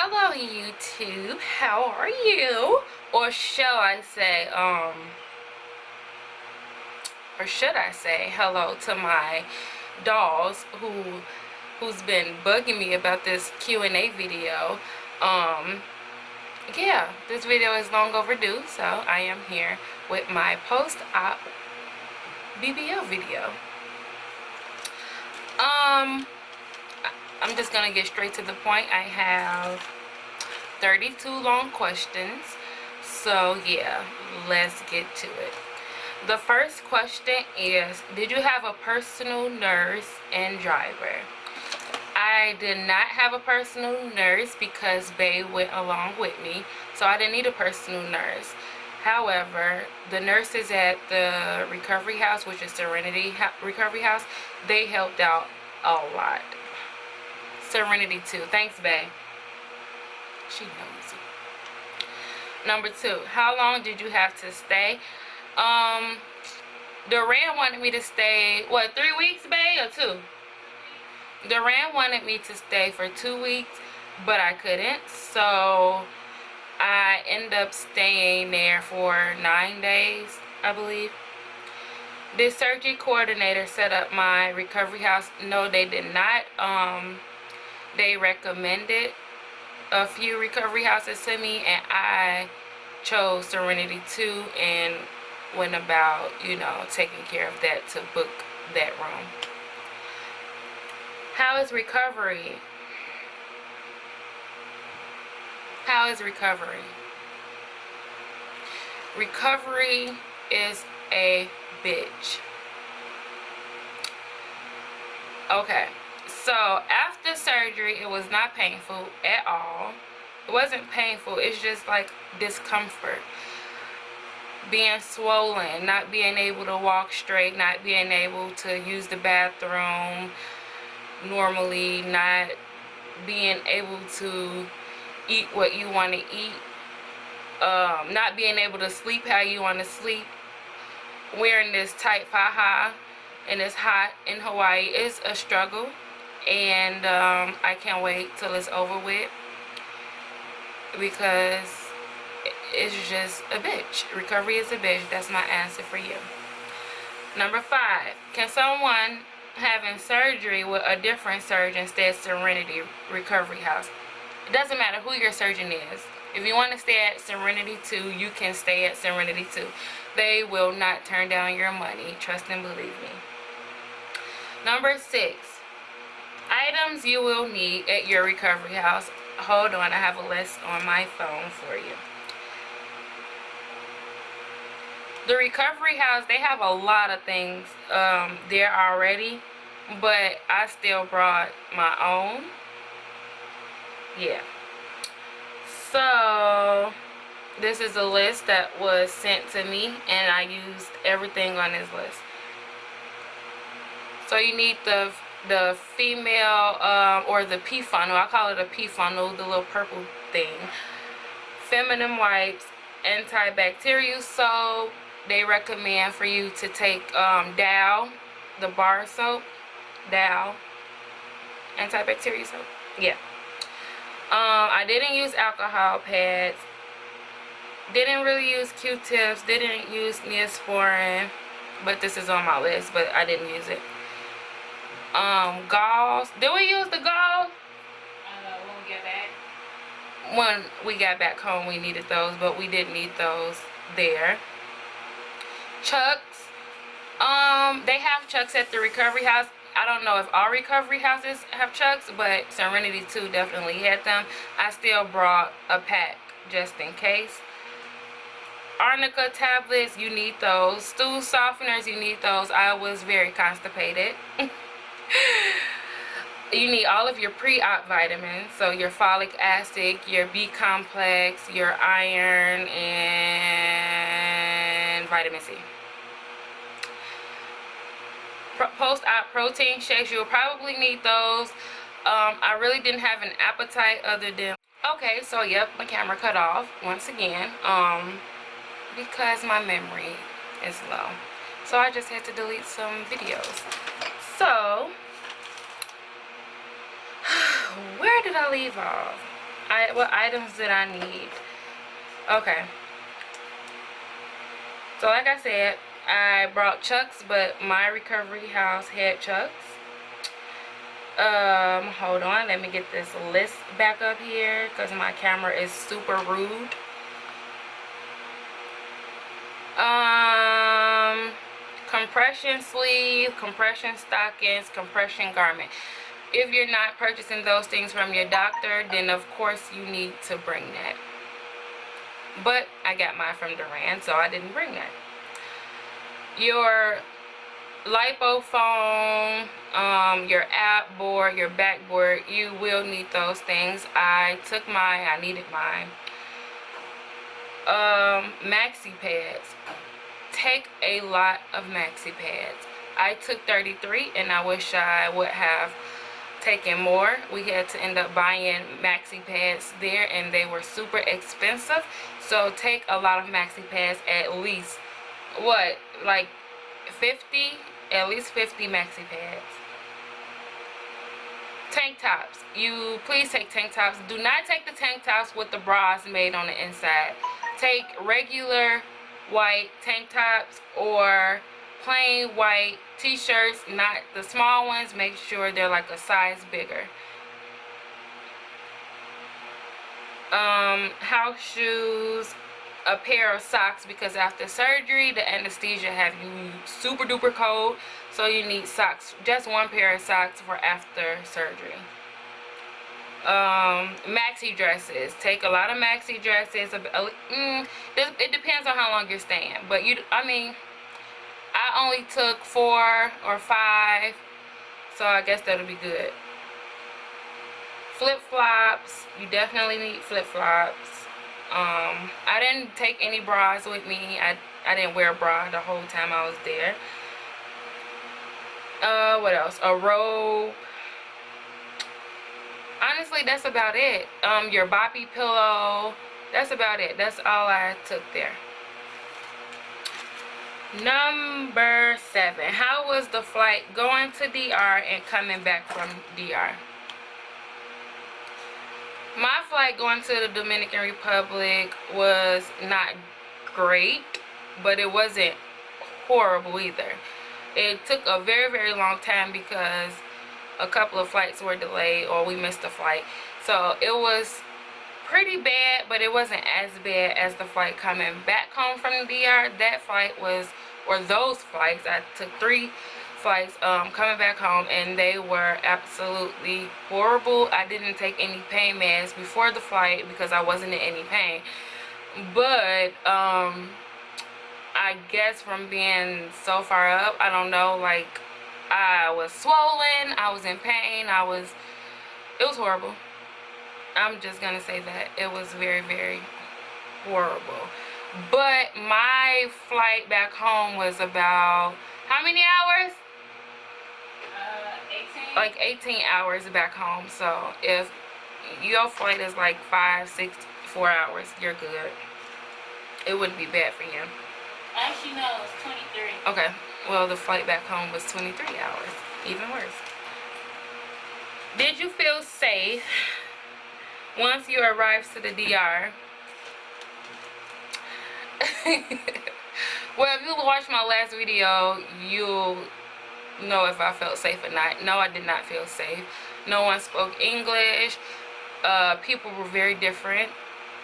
Hello YouTube, how are you? Or shall I say, or should I say hello to my dolls who's been bugging me about this Q&A video. Yeah, this video is long overdue, so I am here with my post-op BBL video. I'm just gonna get straight to the point. I have 32 long questions, so yeah, let's get to it. The first question is, did you have a personal nurse and driver? I did not have a personal nurse because Bae went along with me, so I didn't need a personal nurse. However, the nurses at the recovery house, which is Serenity Recovery House, they helped out a lot. Serenity too. Thanks, Bae. She knows you. Number 2, how long did you have to stay? Duran wanted me to stay, what, 3 weeks, Bae, or 2? Duran wanted me to stay for 2 weeks, but I couldn't, so I ended up staying there for 9 days, I believe. Did surgery coordinator set up my recovery house? No, they did not. They recommended a few recovery houses to me, and I chose Serenity 2 and went about, taking care of that to book that room. How is recovery? How is recovery? Recovery is a bitch. Okay. So after surgery, it was not painful at all. It wasn't painful, it's just like discomfort. Being swollen, not being able to walk straight, not being able to use the bathroom normally, not being able to eat what you want to eat, not being able to sleep how you want to sleep, wearing this tight faja and it's hot in Hawaii is a struggle. And I can't wait till it's over with, because it's just a bitch. Recovery is a bitch. That's my answer for you. Number 5, can someone having surgery with a different surgeon stay at Serenity Recovery House? It doesn't matter who your surgeon is. If you want to stay at Serenity 2, you can stay at Serenity 2. They will not turn down your money. Trust and believe me. Number 6, items you will need at your recovery house. Hold on, I have a list on my phone for you. The recovery house, they have a lot of things there already, but I still brought my own. Yeah. So this is a list that was sent to me, and I used everything on this list. So you need the female or the pee funnel. I call it a pee funnel, the little purple thing. Feminine wipes, antibacterial soap. They recommend for you to take Bbl, the bar soap. Bbl, antibacterial soap. Yeah. I didn't use alcohol pads. Didn't really use Q-tips. Didn't use Neosporin, but this is on my list, but I didn't use it. Gauze. Did we use the gauze? When we got back. When we got back home, we needed those, but we didn't need those there. Chucks. They have chucks at the recovery house. I don't know if all recovery houses have chucks, but Serenity 2 definitely had them. I still brought a pack just in case. Arnica tablets, you need those. Stool softeners, you need those. I was very constipated. You need all of your pre-op vitamins, so your folic acid, your B complex, your iron, and vitamin C. Post-op protein shakes, you'll probably need those. I really didn't have an appetite other than, okay, so yep, my camera cut off once again, because my memory is low, so I just had to delete some videos. So where did I leave off? What items did I need? Okay. So like I said, I brought Chucks, but my recovery house had Chucks. Hold on, let me get this list back up here because my camera is super rude. Compression sleeve, compression stockings, compression garment. If you're not purchasing those things from your doctor, then of course you need to bring that. But I got mine from Duran, so I didn't bring that. Your lipo foam, your ab board, your backboard, you will need those things. I took mine, I needed mine. Maxi pads. Take a lot of maxi pads. I took 33 and I wish I would have taken more. We had to end up buying maxi pads there and they were super expensive. So take a lot of maxi pads, at least what, like 50, at least 50 maxi pads. Tank tops. You please take tank tops. Do not take the tank tops with the bras made on the inside. Take regular white tank tops or plain white t-shirts, not the small ones. Make sure they're like a size bigger. House shoes, a pair of socks, because after surgery the anesthesia have you super duper cold, so you need socks. Just one pair of socks for after surgery. Maxi dresses. Take a lot of maxi dresses. It depends on how long you're staying, but I only took 4 or 5, so I guess that'll be good. Flip-flops. You definitely need flip-flops. I didn't take any bras with me. I didn't wear a bra the whole time I was there. What else? A robe. Honestly, that's about it. Your boppy pillow. That's about it. That's all I took there. Number 7. How was the flight going to DR and coming back from DR? My flight going to the Dominican Republic was not great, but it wasn't horrible either. It took a very, very long time because a couple of flights were delayed or we missed a flight. So it was pretty bad, but it wasn't as bad as the flight coming back home from the DR. That flight was, or those flights, I took 3 flights coming back home, and they were absolutely horrible. I didn't take any pain meds before the flight because I wasn't in any pain. But I guess from being so far up, I don't know, like, I was swollen, I was in pain, it was horrible. I'm just gonna say that. It was very, very horrible. But my flight back home was about, how many hours? 18. Like 18 hours back home. So if your flight is like 5, 6, 4 hours, you're good. It wouldn't be bad for you. Actually, no, it's 23. Okay. Well, the flight back home was 23 hours. Even worse. Did you feel safe once you arrived to the DR? Well, if you watched my last video, you'll know if I felt safe or not. No, I did not feel safe. No one spoke English. People were very different.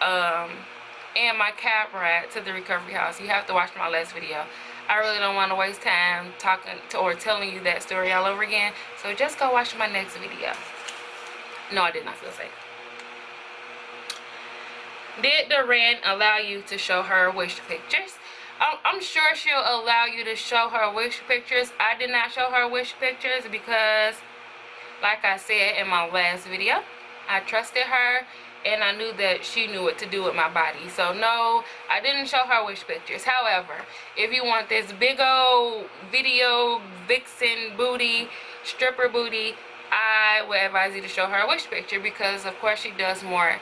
And my cab ride to the recovery house, you have to watch my last video. I really don't want to waste time talking to, or telling you that story all over again. So just go watch my next video. No, I did not feel safe. Did Duran allow you to show her wish pictures? I'm sure she'll allow you to show her wish pictures. I did not show her wish pictures because, like I said in my last video, I trusted her and I knew that she knew what to do with my body. So no, I didn't show her wish pictures. However, if you want this big old video vixen booty, stripper booty, I would advise you to show her a wish picture because of course she does more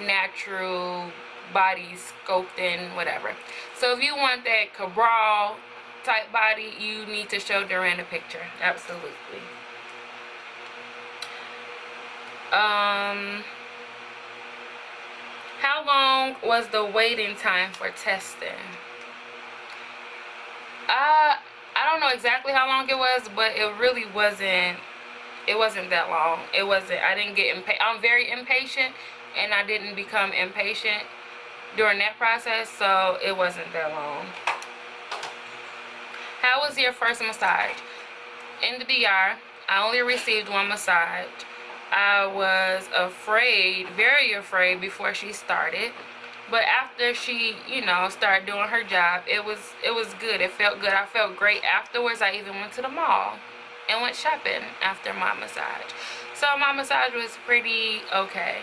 natural body sculpting, whatever. So if you want that Cabral type body, you need to show Duran a picture. Absolutely. long was the waiting time for testing? I don't know exactly how long it was, but it really wasn't. It wasn't that long. It wasn't. I didn't get impatient. I'm very impatient, and I didn't become impatient during that process, so it wasn't that long. How was your first massage? In the DR, I only received one massage. I was afraid, very afraid before she started. But after she, started doing her job, it was good. It felt good. I felt great afterwards. I even went to the mall and went shopping after my massage. So my massage was pretty okay.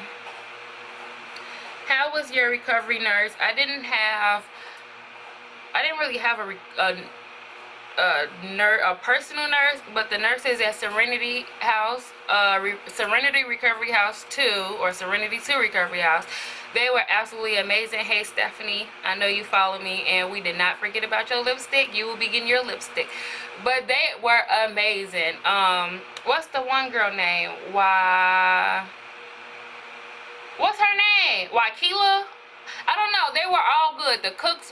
How was your recovery nurse? I didn't really have a personal nurse, but the nurses at Serenity House, Serenity Recovery House 2, or Serenity 2 Recovery House, they were absolutely amazing. Hey Stephanie, I know you follow me, and we did not forget about your lipstick. You will be getting your lipstick. But they were amazing. What's the one girl name? What's her name? Wakila? I don't know. They were all good. The cooks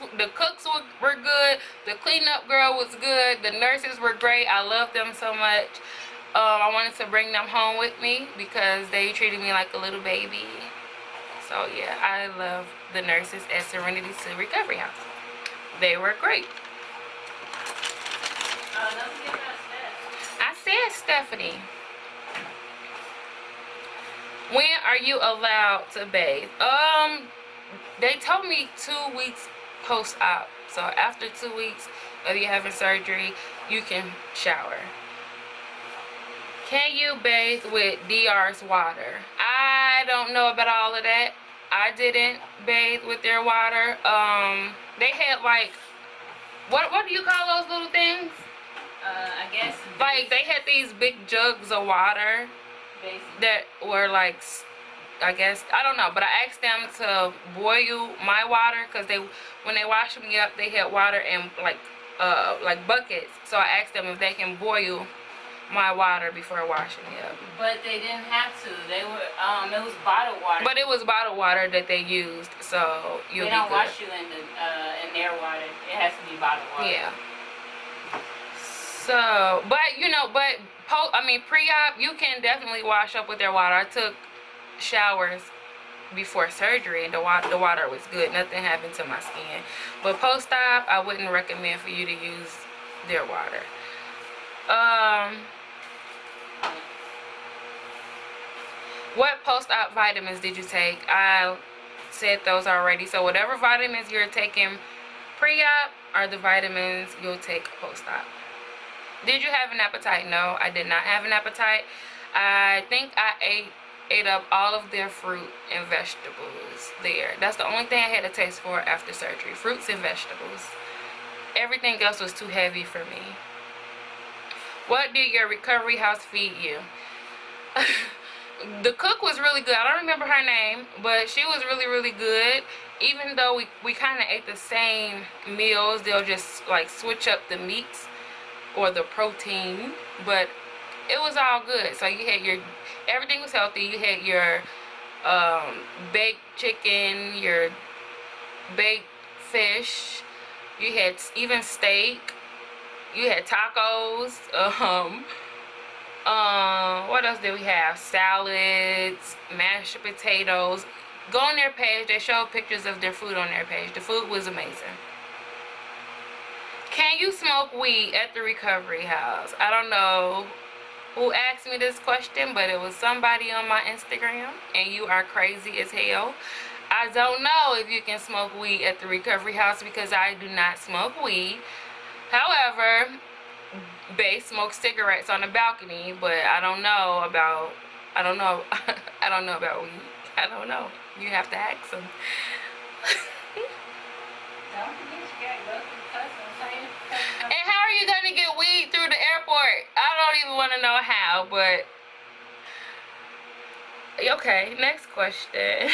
were good. The cleanup girl was good. The nurses were great. I loved them so much. I wanted to bring them home with me because they treated me like a little baby. So yeah, I love the nurses at Serenity 2 Recovery House. They were great. Don't forget about Steph. I said Stephanie. When are you allowed to bathe? They told me 2 weeks post-op. So after 2 weeks of you having surgery, you can shower. Can you bathe with DR's water? I don't know about all of that. I didn't bathe with their water. They had like, what do you call those little things? I guess. Like they had these big jugs of water that were like, I guess, I don't know, but I asked them to boil my water because when they washed me up, they had water in like buckets. So I asked them if they can boil my water before washing me up. But they didn't have to. They were it was bottled water. But it was bottled water that they used, so you'll be good. They don't wash you in their water. It has to be bottled water. Yeah. So, but pre-op, you can definitely wash up with their water. I took showers before surgery and the water was good. Nothing happened to my skin. But post-op, I wouldn't recommend for you to use their water. What post-op vitamins did you take? I said those already. So whatever vitamins you're taking pre-op are the vitamins you'll take post-op. Did you have an appetite? No, I did not have an appetite. I think I ate up all of their fruit and vegetables there. That's the only thing I had a taste for after surgery. Fruits and vegetables. Everything else was too heavy for me. What did your recovery house feed you? The cook was really good. I don't remember her name, but she was really, really good. Even though we kind of ate the same meals, they'll just like switch up the meats or the protein, but it was all good. So you had everything was healthy. You had your baked chicken, your baked fish, you had even steak, you had tacos, what else did we have? Salads, mashed potatoes. Go on their page. They show pictures of their food on their page. The food was amazing. Can you smoke weed at the recovery house? I don't know who asked me this question, but it was somebody on my Instagram, and you are crazy as hell. I don't know if you can smoke weed at the recovery house because I do not smoke weed. However, Bay smokes cigarettes on the balcony, but I don't know about weed. I don't know. You have to ask them. And how are you gonna get weed through the airport? I don't even want to know how, but okay. Next question.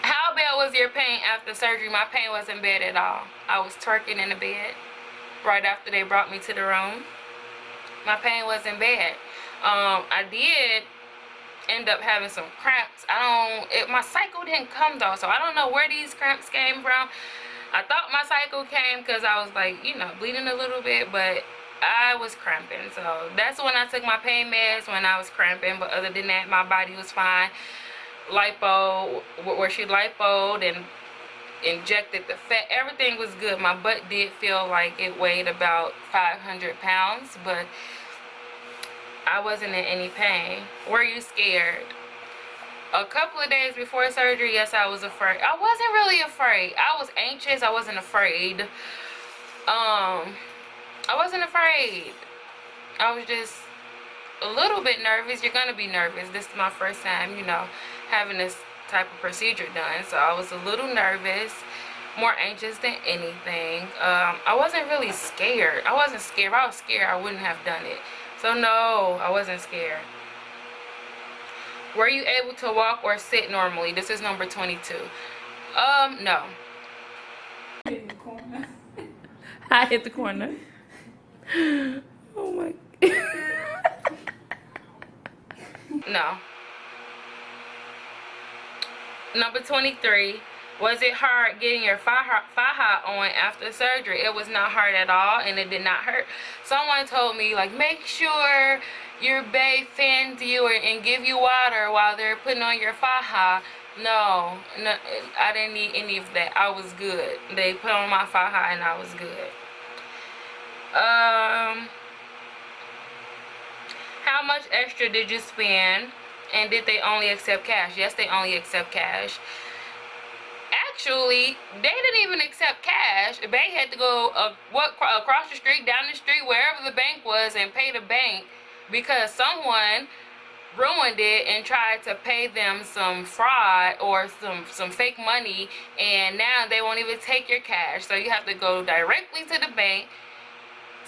How bad was your pain after surgery? My pain wasn't bad at all. I was twerking in the bed right after they brought me to the room. My pain wasn't bad. end up having some cramps. My cycle didn't come though, so I don't know where these cramps came from. I thought my cycle came because I was like, you know, bleeding a little bit, but I was cramping. So that's when I took my pain meds, when I was cramping. But other than that, my body was fine. Lipo, where she lipoed and injected the fat, everything was good. My butt did feel like it weighed about 500 pounds, but I wasn't in any pain. Were you scared? A couple of days before surgery, yes, I was afraid. I wasn't really afraid. I was anxious. I wasn't afraid. I wasn't afraid. I was just a little bit nervous. You're gonna be nervous. This is my first time, you know, having this type of procedure done, so I was a little nervous, more anxious than anything. I wasn't really scared. I wasn't scared. If I was scared, I wouldn't have done it. So no, I wasn't scared. Were you able to walk or sit normally? This is number 22. No. I hit the corner. Oh my. No. Number 23. Was it hard getting your faja on after surgery? It was not hard at all, and it did not hurt. Someone told me, like, make sure your bae fans you and give you water while they're putting on your faja. No, I didn't need any of that. I was good. They put on my faja and I was good. How much extra did you spend? And did they only accept cash? Yes, they only accept cash. Actually, they didn't even accept cash. The bank had to go across the street, down the street, wherever the bank was, and pay the bank because someone ruined it and tried to pay them some fraud or some fake money, and now they won't even take your cash. So you have to go directly to the bank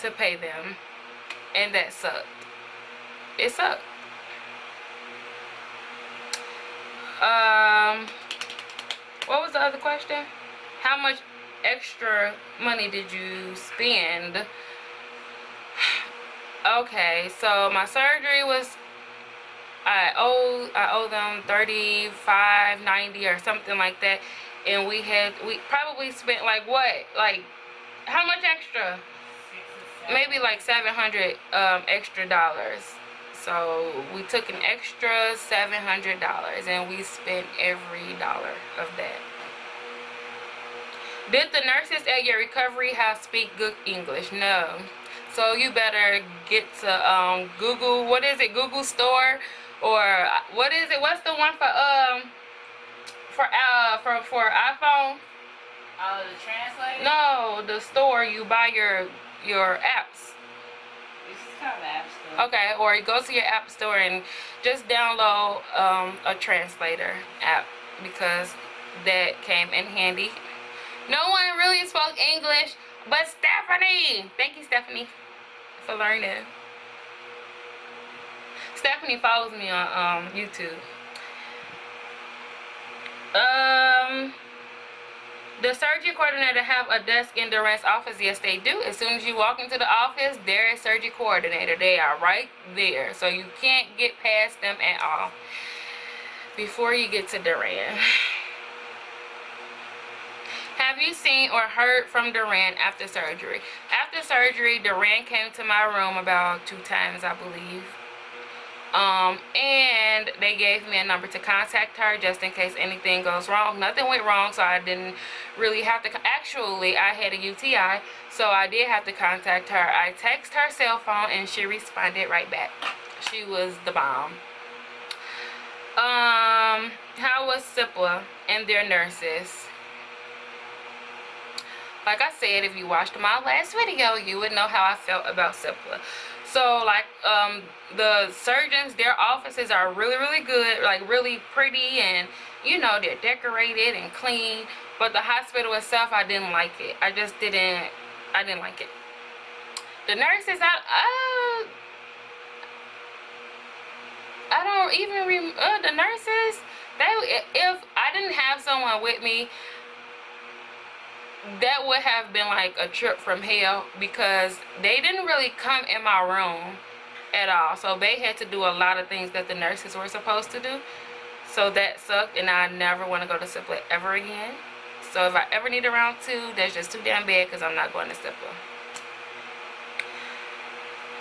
to pay them, and that sucked. It sucked. What was the other question? How much extra money did you spend? Okay, so my surgery was, I owe them $35.90 or something like that, and we probably spent like what? Like how much extra? Maybe like $700 extra dollars. So we took an extra $700 and we spent every dollar of that. Did the nurses at your recovery house speak good English? No. So you better get to Google. What is it? Google Store, or what is it? What's the one for iPhone? Oh, the translator? No, the store you buy your apps. This is kind of app store. Okay, or you go to your app store and just download a translator app, because that came in handy. No one really spoke English but Stephanie. Thank you, Stephanie, for learning. Stephanie follows me on YouTube. The surgery coordinator have a desk in Durant's office? Yes, they do. As soon as you walk into the office, there is surgery coordinator. They are right there, so you can't get past them at all before you get to Durant. Have you seen or heard from Durant after surgery? After surgery, Durant came to my room about 2 times, I believe. And they gave me a number to contact her just in case anything goes wrong. Nothing went wrong, so I didn't really have to. Actually, I had a UTI, so I did have to contact her. I texted her cell phone and she responded right back. She was the bomb. How was SIPLA and their nurses? Like I said, if you watched my last video, you would know how I felt about SIPLA. So, like, the surgeons, their offices are really, really good, like, really pretty, and, you know, they're decorated and clean. But the hospital itself, I didn't like it. I didn't like it. The nurses, I don't even the nurses, if I didn't have someone with me, that would have been like a trip from hell, because they didn't really come in my room. at all. So Bay had to do a lot of things that the nurses were supposed to do. So that sucked, and I never want to go to Cipla ever again. So if I ever need a round 2, that's just too damn bad because I'm not going to Cipla.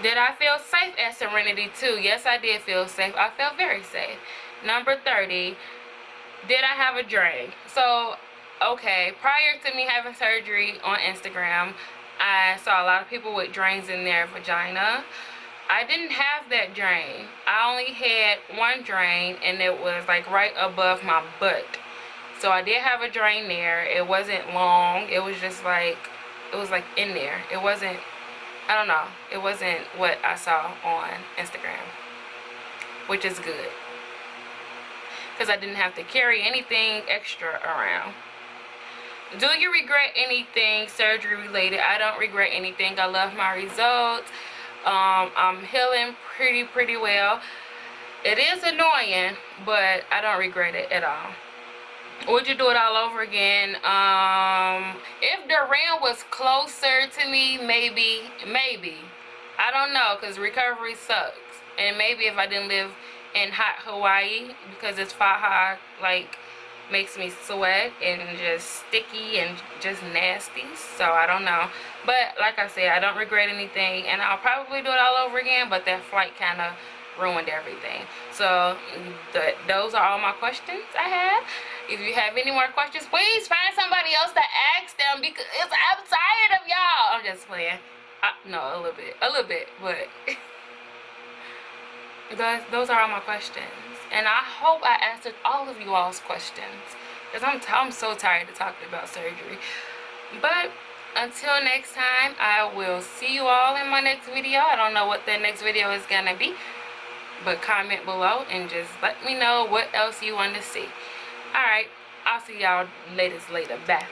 Did I feel safe at Serenity 2? Yes, I did feel safe. I felt very safe. Number 30, did I have a drain? So, okay, prior to me having surgery on Instagram, I saw a lot of people with drains in their vagina. I didn't have that drain. I only had one drain, and it was like right above my butt. So I did have a drain there. It wasn't long. It was just like, it was like in there. It wasn't, I don't know. It wasn't what I saw on Instagram, which is good, because I didn't have to carry anything extra around. Do you regret anything surgery related? I don't regret anything. I love my results. I'm healing pretty well. It is annoying, but I don't regret it at all. Would you do it all over again? If Duran was closer to me, maybe. I don't know, because recovery sucks. And maybe if I didn't live in hot Hawaii, because it's Faha, like, makes me sweat and just sticky and just nasty. So I don't know. But like I said, I don't regret anything, and I'll probably do it all over again, but that flight kind of ruined everything. So those are all my questions I have. If you have any more questions, please find somebody else to ask them, because I'm tired of y'all. I'm just playing. No, a little bit, but those are all my questions, and I hope I answered all of you all's questions, because I'm so tired of talking about surgery. But until next time, I will see you all in my next video. I don't know what the next video is gonna be, but comment below and just let me know what else you want to see. Alright, I'll see y'all later. Bye.